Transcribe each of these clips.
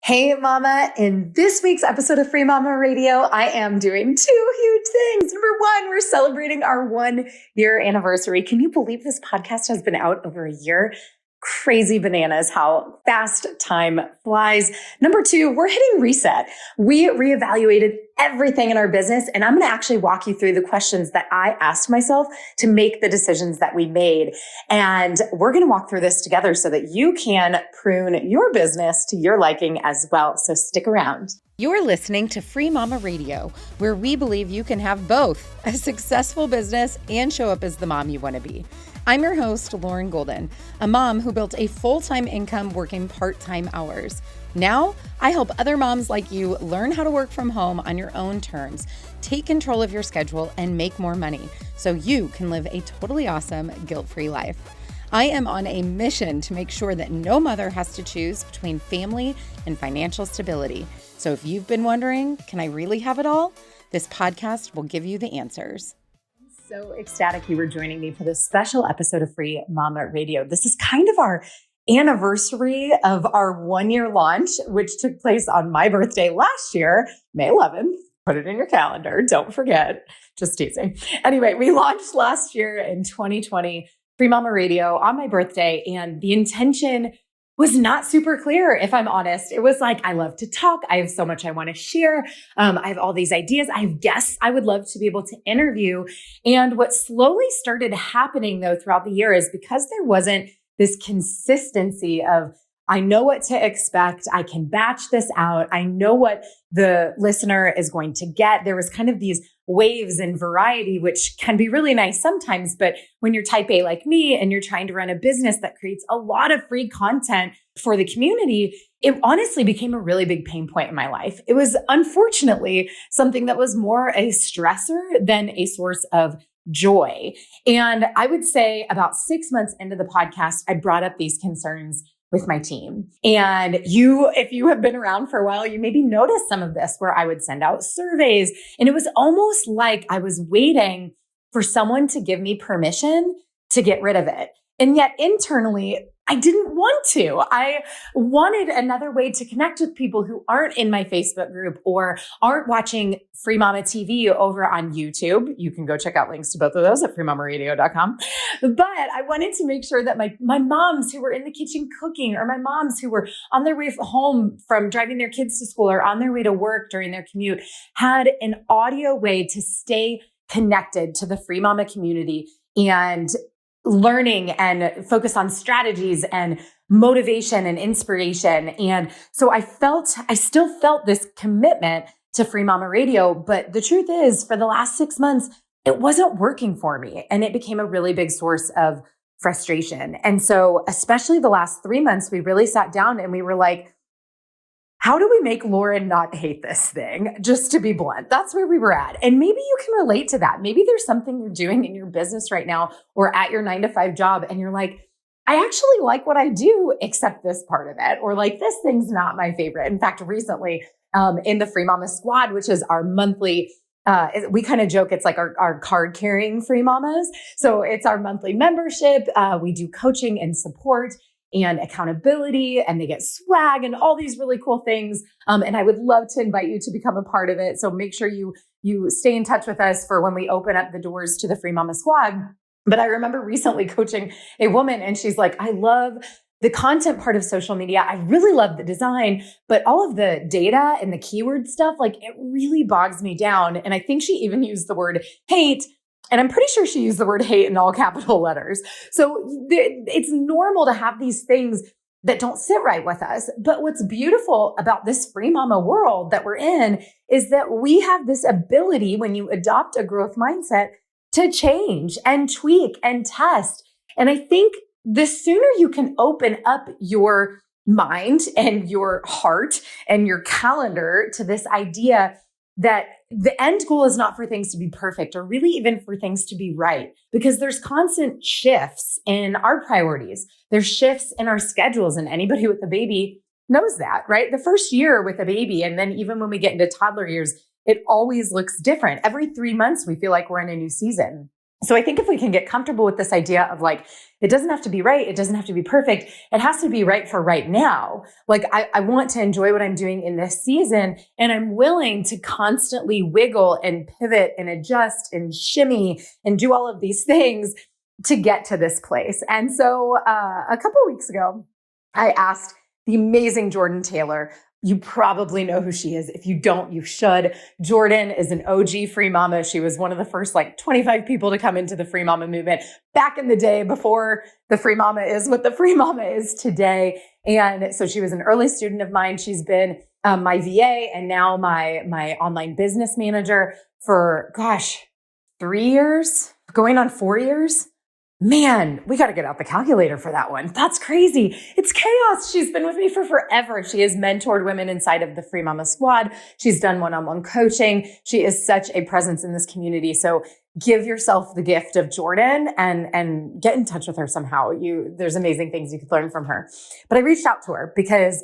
Hey, Mama. In this week's episode of Free Mama Radio, I am doing two huge things. Number one, we're celebrating our 1-year anniversary. Can you believe this podcast has been out over a year? Crazy bananas how fast time flies. Number two, we're hitting reset. We reevaluated everything in our business, and I'm going to actually walk you through the questions that I asked myself to make the decisions that we made. And we're going to walk through this together so that you can prune your business to your liking as well. So stick around. You're listening to Free Mama Radio, where we believe you can have both a successful business and show up as the mom you want to be. I'm your host, Lauren Golden, a mom who built a full-time income working part-time hours. Now, I help other moms like you learn how to work from home on your own terms, take control of your schedule, and make more money so you can live a totally awesome, guilt-free life. I am on a mission to make sure that no mother has to choose between family and financial stability. So if you've been wondering, can I really have it all? This podcast will give you the answers. So ecstatic you were joining me for this special episode of Free Mama Radio. This is kind of our anniversary of our 1-year launch, which took place on my birthday last year, May 11th. Put it in your calendar. Don't forget. Just teasing. Anyway, we launched last year in 2020, Free Mama Radio on my birthday, and the intention was not super clear, if I'm honest. It was like, I love to talk. I have so much I want to share. I have all these ideas. I have guests I would love to be able to interview. And what slowly started happening though throughout the year is because there wasn't this consistency of, I know what to expect. I can batch this out. I know what the listener is going to get. There was kind of these waves and variety, which can be really nice sometimes. But when you're type A like me and you're trying to run a business that creates a lot of free content for the community, it honestly became a really big pain point in my life. It was unfortunately something that was more a stressor than a source of joy. And I would say about 6 months into the podcast, I brought up these concerns with my team. And if you have been around for a while, you maybe noticed some of this where I would send out surveys. And it was almost like I was waiting for someone to give me permission to get rid of it. And yet internally, I didn't want to. I wanted another way to connect with people who aren't in my Facebook group or aren't watching Free Mama TV over on YouTube. You can go check out links to both of those at freemamaradio.com. But I wanted to make sure that my moms who were in the kitchen cooking, or my moms who were on their way home from driving their kids to school or on their way to work during their commute, had an audio way to stay connected to the Free Mama community and learning and focus on strategies and motivation and inspiration. And so I still felt this commitment to Free Mama Radio. But the truth is, for the last 6 months, it wasn't working for me. And it became a really big source of frustration. And so especially the last 3 months, we really sat down and we were like, how do we make Lauren not hate this thing? Just to be blunt, that's where we were at. And maybe you can relate to that. Maybe there's something you're doing in your business right now or at your 9-to-5 job. And you're like, I actually like what I do, except this part of it. Or like, this thing's not my favorite. In fact, recently in the Free Mama Squad, which is our monthly, we kind of joke, it's like our card carrying Free Mamas. So it's our monthly membership. We do coaching and support and accountability, and they get swag and all these really cool things. And I would love to invite you to become a part of it. So make sure you stay in touch with us for when we open up the doors to the Free Mama Squad. But I remember recently coaching a woman, and she's like, I love the content part of social media. I really love the design, but all of the data and the keyword stuff, like it really bogs me down. And I think she even used the word hate. And I'm pretty sure she used the word hate in all capital letters. So it's normal to have these things that don't sit right with us. But what's beautiful about this Free Mama world that we're in is that we have this ability, when you adopt a growth mindset, to change and tweak and test. And I think the sooner you can open up your mind and your heart and your calendar to this idea that the end goal is not for things to be perfect or really even for things to be right, because there's constant shifts in our priorities. There's shifts in our schedules, and anybody with a baby knows that, right? The first year with a baby, and then even when we get into toddler years, it always looks different. Every 3 months, we feel like we're in a new season. So I think if we can get comfortable with this idea of like, it doesn't have to be right. It doesn't have to be perfect. It has to be right for right now. Like I want to enjoy what I'm doing in this season, and I'm willing to constantly wiggle and pivot and adjust and shimmy and do all of these things to get to this place. And so a couple of weeks ago, I asked the amazing Jordan Taylor. You probably know who she is. If you don't, you should. Jordan is an OG free mama. She was one of the first 25 people to come into the free mama movement back in the day before the free mama is what the free mama is today. And so she was an early student of mine. She's been my VA and now my online business manager for, 3 years, going on 4 years. Man, we got to get out the calculator for that one. That's crazy. It's chaos. She's been with me for forever. She has mentored women inside of the Free Mama Squad. She's done one-on-one coaching. She is such a presence in this community. So give yourself the gift of Jordan and get in touch with her somehow. There's amazing things you could learn from her. But I reached out to her because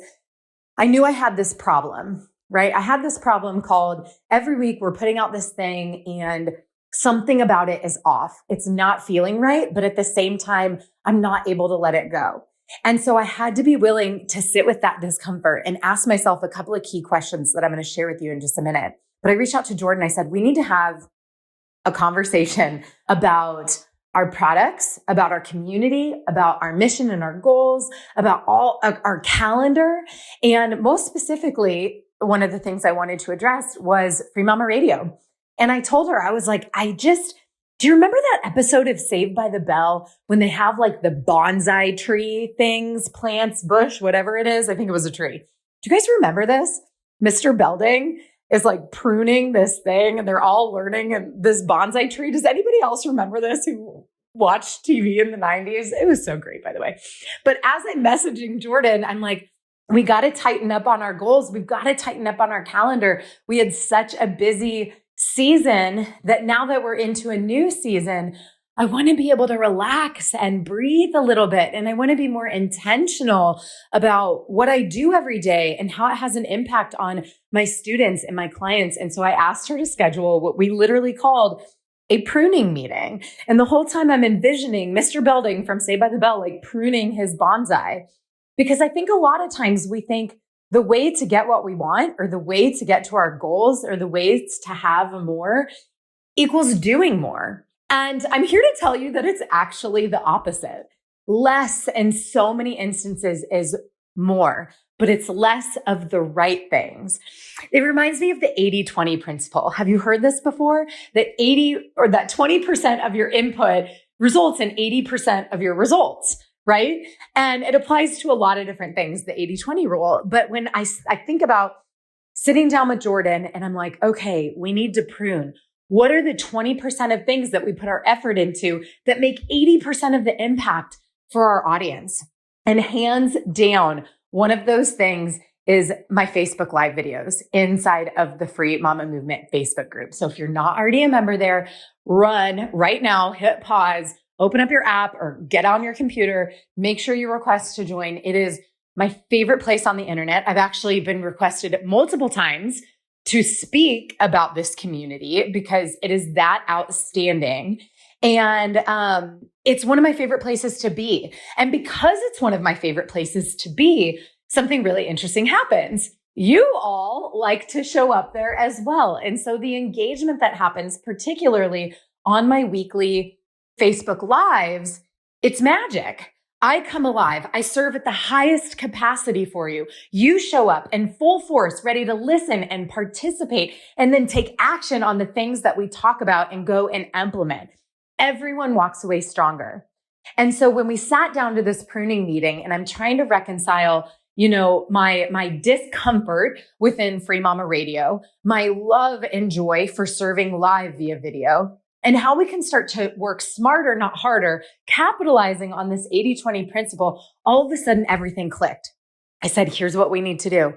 I knew I had this problem, right? I had this problem called every week we're putting out this thing and something about it is off. It's not feeling right, but at the same time, I'm not able to let it go. And so I had to be willing to sit with that discomfort and ask myself a couple of key questions that I'm going to share with you in just a minute. But I reached out to Jordan. I said, we need to have a conversation about our products, about our community, about our mission and our goals, about all our calendar. And most specifically, one of the things I wanted to address was Free Mama Radio. And I told her, I was like, do you remember that episode of Saved by the Bell when they have like the bonsai tree things, plants, bush, whatever it is? I think it was a tree. Do you guys remember this? Mr. Belding is like pruning this thing and they're all learning and this bonsai tree. Does anybody else remember this who watched TV in the 90s? It was so great, by the way. But as I'm messaging Jordan, I'm like, we got to tighten up on our goals. We've got to tighten up on our calendar. We had such a busy season that now that we're into a new season, I want to be able to relax and breathe a little bit. And I want to be more intentional about what I do every day and how it has an impact on my students and my clients. And so I asked her to schedule what we literally called a pruning meeting. And the whole time I'm envisioning Mr. Belding from Saved by the Bell, like pruning his bonsai. Because I think a lot of times we think the way to get what we want or the way to get to our goals or the ways to have more equals doing more. And I'm here to tell you that it's actually the opposite. Less in so many instances is more, but it's less of the right things. It reminds me of the 80-20 principle. Have you heard this before? That 20% of your input results in 80% of your results. Right? And it applies to a lot of different things, the 80-20 rule. But when I think about sitting down with Jordan and I'm like, okay, we need to prune. What are the 20% of things that we put our effort into that make 80% of the impact for our audience? And hands down, one of those things is my Facebook Live videos inside of the Free Mama Movement Facebook group. So if you're not already a member there, run right now, hit pause, open up your app or get on your computer, make sure you request to join. It is my favorite place on the internet. I've actually been requested multiple times to speak about this community because it is that outstanding. And it's one of my favorite places to be. And because it's one of my favorite places to be, something really interesting happens. You all like to show up there as well. And so the engagement that happens, particularly on my weekly Facebook Lives, it's magic. I come alive. I serve at the highest capacity for you. You show up in full force, ready to listen and participate, and then take action on the things that we talk about and go and implement. Everyone walks away stronger. And so when we sat down to this pruning meeting and I'm trying to reconcile, my discomfort within Free Mama Radio, my love and joy for serving live via video, and how we can start to work smarter, not harder, capitalizing on this 80-20 principle, all of a sudden everything clicked. I said, here's what we need to do.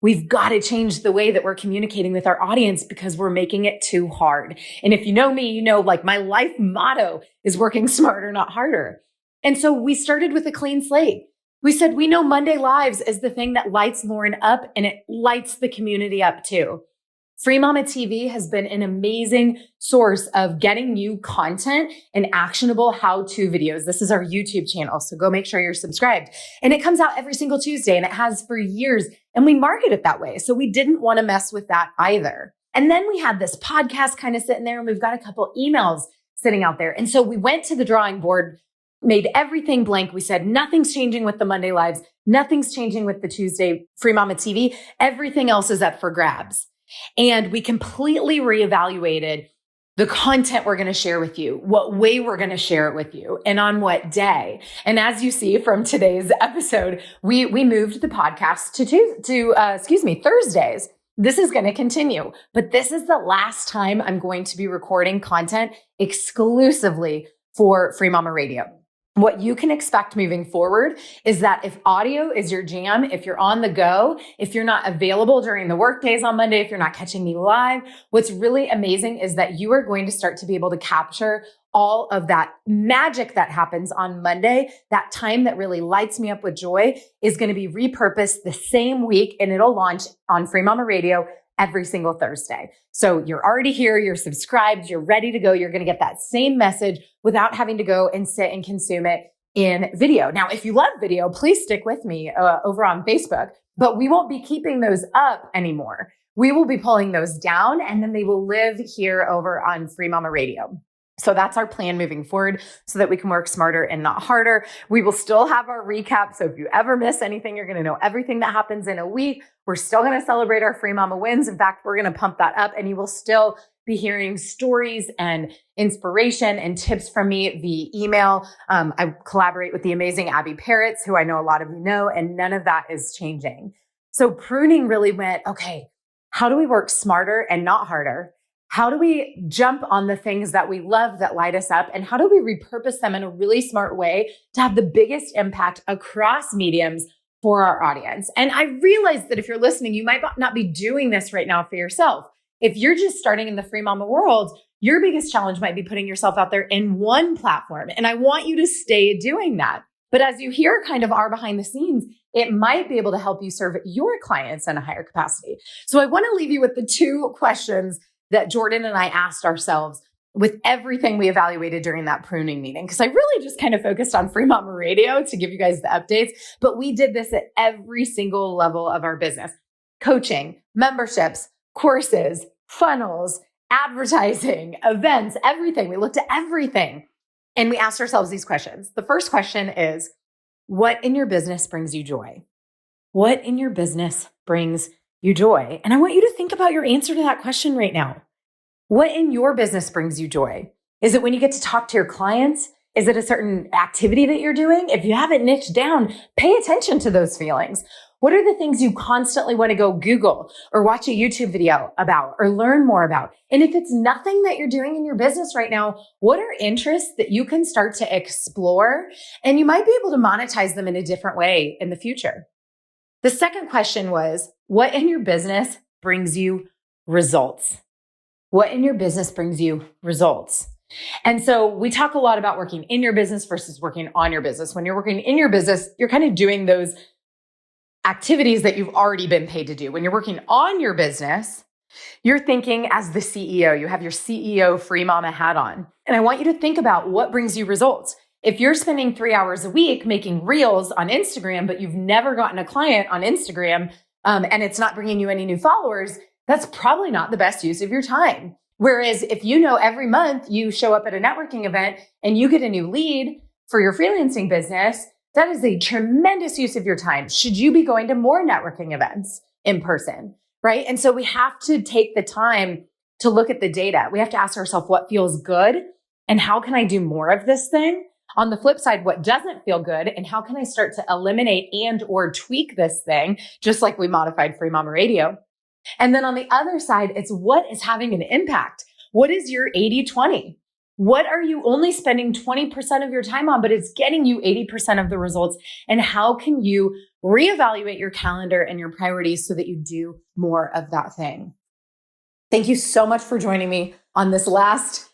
We've got to change the way that we're communicating with our audience because we're making it too hard. And if you know me, like my life motto is working smarter, not harder. And so we started with a clean slate. We said, we know Monday Lives is the thing that lights Lauren up and it lights the community up too. Free Mama TV has been an amazing source of getting you content and actionable how-to videos. This is our YouTube channel, so go make sure you're subscribed. And it comes out every single Tuesday, and it has for years, and we market it that way. So we didn't want to mess with that either. And then we had this podcast kind of sitting there, and we've got a couple emails sitting out there. And so we went to the drawing board, made everything blank. We said, nothing's changing with the Monday Lives. Nothing's changing with the Tuesday Free Mama TV. Everything else is up for grabs. And we completely reevaluated the content we're going to share with you, what way we're going to share it with you, and on what day. And as you see from today's episode, we moved the podcast to Thursdays. This is going to continue, but this is the last time I'm going to be recording content exclusively for Free Mama Radio. What you can expect moving forward is that if audio is your jam, if you're on the go, if you're not available during the work days on Monday, if you're not catching me live, what's really amazing is that you are going to start to be able to capture all of that magic that happens on Monday. That time that really lights me up with joy is going to be repurposed the same week, and it'll launch on Free Mama Radio every single Thursday. So you're already here, you're subscribed, you're ready to go. You're going to get that same message without having to go and sit and consume it in video. Now, if you love video, please stick with me over on Facebook, but we won't be keeping those up anymore. We will be pulling those down, and then they will live here over on Free Mama Radio. So that's our plan moving forward so that we can work smarter and not harder. We will still have our recap. So if you ever miss anything, you're going to know everything that happens in a week. We're still going to celebrate our Free Mama wins. In fact, we're going to pump that up, and you will still be hearing stories and inspiration and tips from me via email. I collaborate with the amazing Abby Parrots, who I know a lot of you know, and none of that is changing. So pruning really went, okay, how do we work smarter and not harder? How do we jump on the things that we love that light us up? And how do we repurpose them in a really smart way to have the biggest impact across mediums for our audience? And I realize that if you're listening, you might not be doing this right now for yourself. If you're just starting in the Free Mama world, your biggest challenge might be putting yourself out there in one platform. And I want you to stay doing that. But as you hear kind of our behind the scenes, it might be able to help you serve your clients in a higher capacity. So I want to leave you with the two questions that Jordan and I asked ourselves with everything we evaluated during that pruning meeting. Because I really just kind of focused on Free Mama Radio to give you guys the updates, but we did this at every single level of our business: coaching, memberships, courses, funnels, advertising, events, everything. We looked at everything and we asked ourselves these questions. The first question is, what in your business brings you joy? What in your business brings you joy? And I want you to think about your answer to that question right now. What in your business brings you joy? Is it when you get to talk to your clients? Is it a certain activity that you're doing? If you have it niched down, pay attention to those feelings. What are the things you constantly want to go Google or watch a YouTube video about or learn more about? And if it's nothing that you're doing in your business right now, what are interests that you can start to explore? And you might be able to monetize them in a different way in the future. The second question was, what in your business brings you results? What in your business brings you results? And so we talk a lot about working in your business versus working on your business. When you're working in your business, you're kind of doing those activities that you've already been paid to do. When you're working on your business, you're thinking as the CEO, you have your CEO Free Mama hat on. And I want you to think about what brings you results. If you're spending 3 hours a week making reels on Instagram, but you've never gotten a client on Instagram, and it's not bringing you any new followers, that's probably not the best use of your time. Whereas if you know every month you show up at a networking event and you get a new lead for your freelancing business, that is a tremendous use of your time. Should you be going to more networking events in person, right? And so we have to take the time to look at the data. We have to ask ourselves what feels good and how can I do more of this thing? On the flip side, what doesn't feel good and how can I start to eliminate and or tweak this thing, just like we modified Free Mama Radio. And then on the other side, it's what is having an impact. What is your 80-20? What are you only spending 20% of your time on, but it's getting you 80% of the results? And how can you reevaluate your calendar and your priorities so that you do more of that thing? Thank you so much for joining me on this last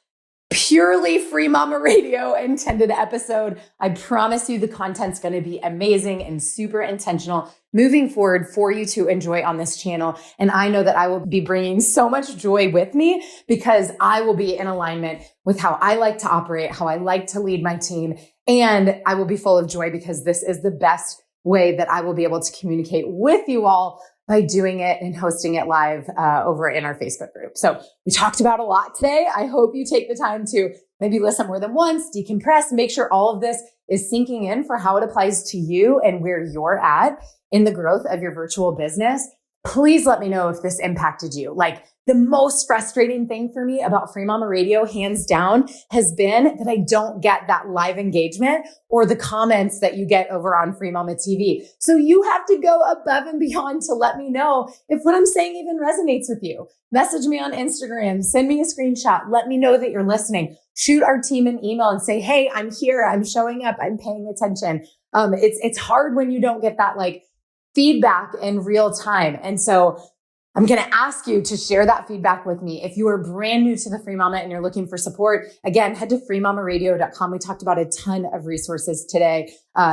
purely Free Mama Radio intended episode. I promise you the content's going to be amazing and super intentional moving forward for you to enjoy on this channel. And I know that I will be bringing so much joy with me because I will be in alignment with how I like to operate, how I like to lead my team. And I will be full of joy because this is the best way that I will be able to communicate with you all by doing it and hosting it live over in our Facebook group. So we talked about a lot today. I hope you take the time to maybe listen more than once, decompress, make sure all of this is sinking in for how it applies to you and where you're at in the growth of your virtual business. Please let me know if this impacted you. Like, the most frustrating thing for me about Free Mama Radio, hands down, has been that I don't get that live engagement or the comments that you get over on Free Mama TV. So you have to go above and beyond to let me know if what I'm saying even resonates with you. Message me on Instagram, send me a screenshot, let me know that you're listening. Shoot our team an email and say, hey, I'm here, I'm showing up, I'm paying attention. It's hard when you don't get that like feedback in real time. And so I'm going to ask you to share that feedback with me. If you are brand new to the Free Mama and you're looking for support, again, head to freemamaradio.com. We talked about a ton of resources today,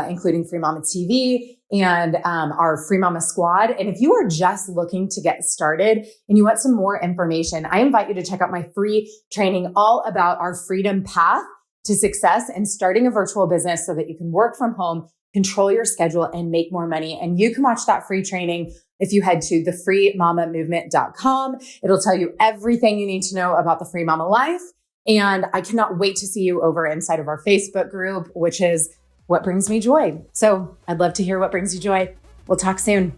including Free Mama TV and our Free Mama Squad. And if you are just looking to get started and you want some more information, I invite you to check out my free training all about our freedom path to success and starting a virtual business so that you can work from home, control your schedule, and make more money. And you can watch that free training if you head to thefreemamamovement.com. It'll tell you everything you need to know about the Free Mama life. And I cannot wait to see you over inside of our Facebook group, which is What Brings Me Joy. So I'd love to hear what brings you joy. We'll talk soon.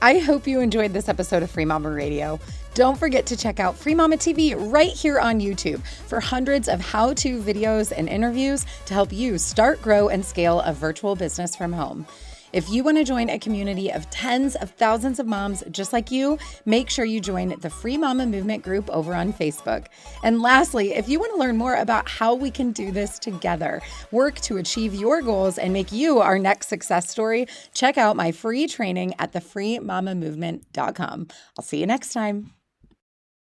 I hope you enjoyed this episode of Free Mama Radio. Don't forget to check out Free Mama TV right here on YouTube for hundreds of how-to videos and interviews to help you start, grow, and scale a virtual business from home. If you want to join a community of tens of thousands of moms just like you, make sure you join the Free Mama Movement group over on Facebook. And lastly, if you want to learn more about how we can do this together, work to achieve your goals, and make you our next success story, check out my free training at thefreemamamovement.com. I'll see you next time.